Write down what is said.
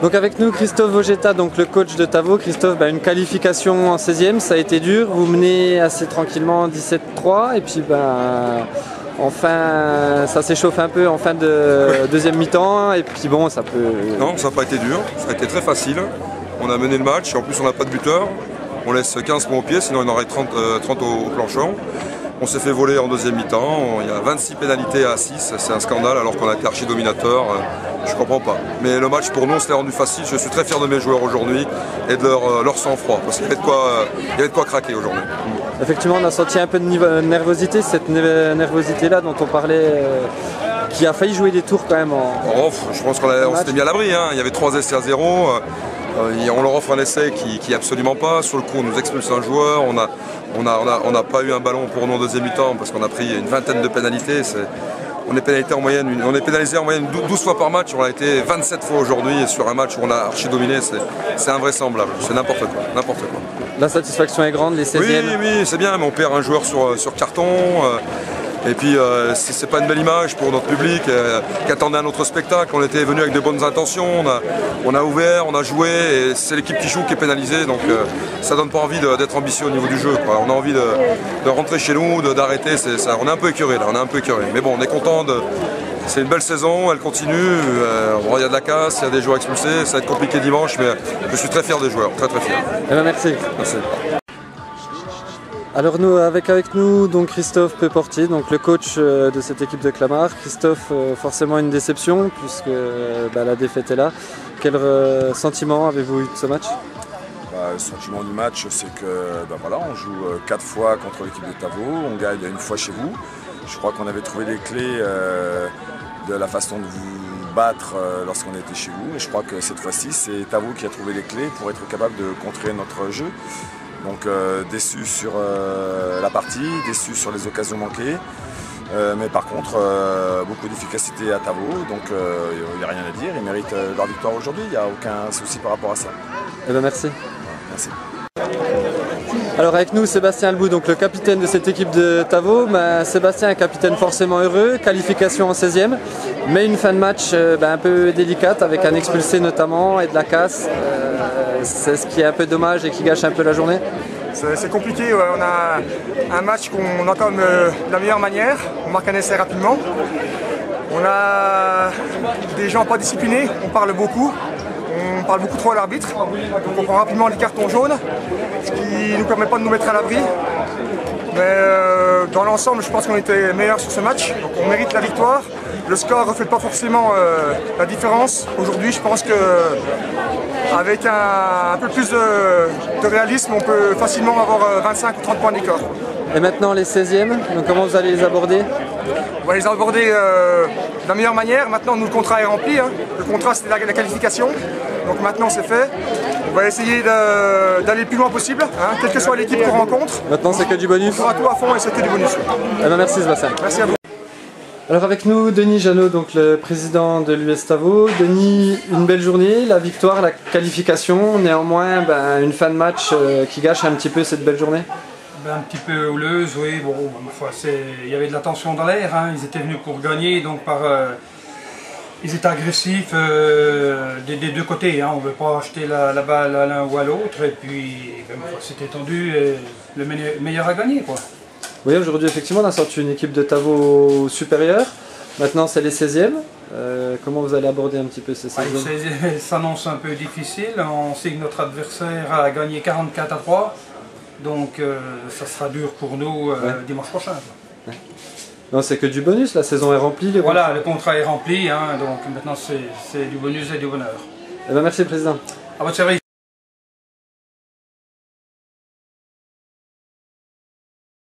Donc avec nous Christophe Vogetta, donc le coach de Tavo. Christophe, une qualification en 16e, ça a été dur, vous menez assez tranquillement 17-3 et puis enfin ça s'échauffe un peu en fin de deuxième mi-temps et puis bon ça peut... Non, ça n'a pas été dur, ça a été très facile. On a mené le match et en plus on n'a pas de buteur. On laisse 15 points au pied, sinon il en aurait 30 au planchon. On s'est fait voler en deuxième mi-temps, il y a 26 pénalités à 6, c'est un scandale alors qu'on a été archi-dominateur, je comprends pas. Mais le match pour nous, c'était rendu facile, je suis très fier de mes joueurs aujourd'hui et de leur sang-froid, parce qu'il y avait de quoi craquer aujourd'hui. Effectivement, on a senti un peu de nervosité, cette nervosité-là dont on parlait, qui a failli jouer des tours quand même. Je pense qu'on s'était mis à l'abri, il y avait 3 essais à 0. On leur offre un essai qui est absolument pas. Sur le coup, on nous expulse un joueur. On n'a pas eu un ballon pour nous en deuxième mi-temps parce qu'on a pris une vingtaine de pénalités. On est pénalisé en moyenne 12 fois par match. On a été 27 fois aujourd'hui et sur un match où on a archi dominé. C'est invraisemblable. C'est n'importe quoi. La satisfaction est grande, les 16e. Oui, c'est bien, mais on perd un joueur sur carton. Et puis c'est pas une belle image pour notre public qui attendait un autre spectacle. On était venu avec de bonnes intentions, on a ouvert, on a joué et c'est l'équipe qui joue qui est pénalisée, donc ça donne pas envie d'être ambitieux au niveau du jeu, quoi. On a envie de rentrer chez nous, d'arrêter, on est un peu écœuré là, mais bon on est content c'est une belle saison, elle continue, il y a de la casse, il y a des joueurs expulsés, ça va être compliqué dimanche, mais je suis très fier des joueurs, très fier. Merci. Alors avec nous donc Christophe Péportier, donc le coach de cette équipe de Clamart. Christophe, forcément une déception puisque la défaite est là. Quel sentiment avez-vous eu de ce match? Le sentiment du match, c'est que on joue 4 fois contre l'équipe de Tavo, on gagne une fois chez vous. Je crois qu'on avait trouvé les clés de la façon de vous battre lorsqu'on était chez vous. Et je crois que cette fois-ci, c'est Tavo qui a trouvé les clés pour être capable de contrer notre jeu. Donc déçu sur la partie, déçu sur les occasions manquées, mais par contre beaucoup d'efficacité à Tavo, donc il n'y a rien à dire, ils méritent leur victoire aujourd'hui, il n'y a aucun souci par rapport à ça. Merci. Merci. Alors avec nous Sébastien Albou, donc le capitaine de cette équipe de Tavo. Sébastien est un capitaine forcément heureux, qualification en 16e, mais une fin de match un peu délicate avec un expulsé notamment et de la casse. C'est ce qui est un peu dommage et qui gâche un peu la journée. C'est compliqué, ouais. On a un match qu'on entame de la meilleure manière, on marque un essai rapidement. On a des gens pas disciplinés, on parle beaucoup trop à l'arbitre, donc on prend rapidement les cartons jaunes, ce qui ne nous permet pas de nous mettre à l'abri. Mais dans l'ensemble, je pense qu'on était meilleur sur ce match, donc on mérite la victoire. Le score ne reflète pas forcément la différence. Aujourd'hui, je pense qu'avec un peu plus de réalisme, on peut facilement avoir 25 ou 30 points d'écart. Et maintenant les 16e, donc comment vous allez les aborder? On va les aborder de la meilleure manière. Maintenant, nous, le contrat est rempli. Le contrat, c'était la qualification. Donc maintenant, c'est fait. On va essayer d'aller le plus loin possible, quelle que soit l'équipe qu'on rencontre. Maintenant, c'est que du bonus. On fera tout à fond et c'est que du bonus. Merci Sébastien. Merci à vous. Alors avec nous, Denis Janot, donc le président de l'US Tavo. Denis, une belle journée, la victoire, la qualification, néanmoins une fin de match qui gâche un petit peu cette belle journée. Un petit peu houleuse, oui. Bon, il y avait de la tension dans l'air, ils étaient venus pour gagner, donc ils étaient agressifs des deux côtés, on ne veut pas acheter la balle à l'un ou à l'autre, et puis c'était tendu, et le meilleur a gagné, quoi. Oui, aujourd'hui effectivement on a sorti une équipe de Tavo supérieure, maintenant c'est les 16e. Comment vous allez aborder un petit peu ces 16e? Les 16e s'annonce un peu difficile, on sait que notre adversaire a gagné 44-3. Donc ça sera dur pour nous dimanche prochain. Ouais. Non, c'est que du bonus, la saison est remplie. Voilà, le contrat est rempli, donc maintenant c'est du bonus et du bonheur. Merci Président. À votre service.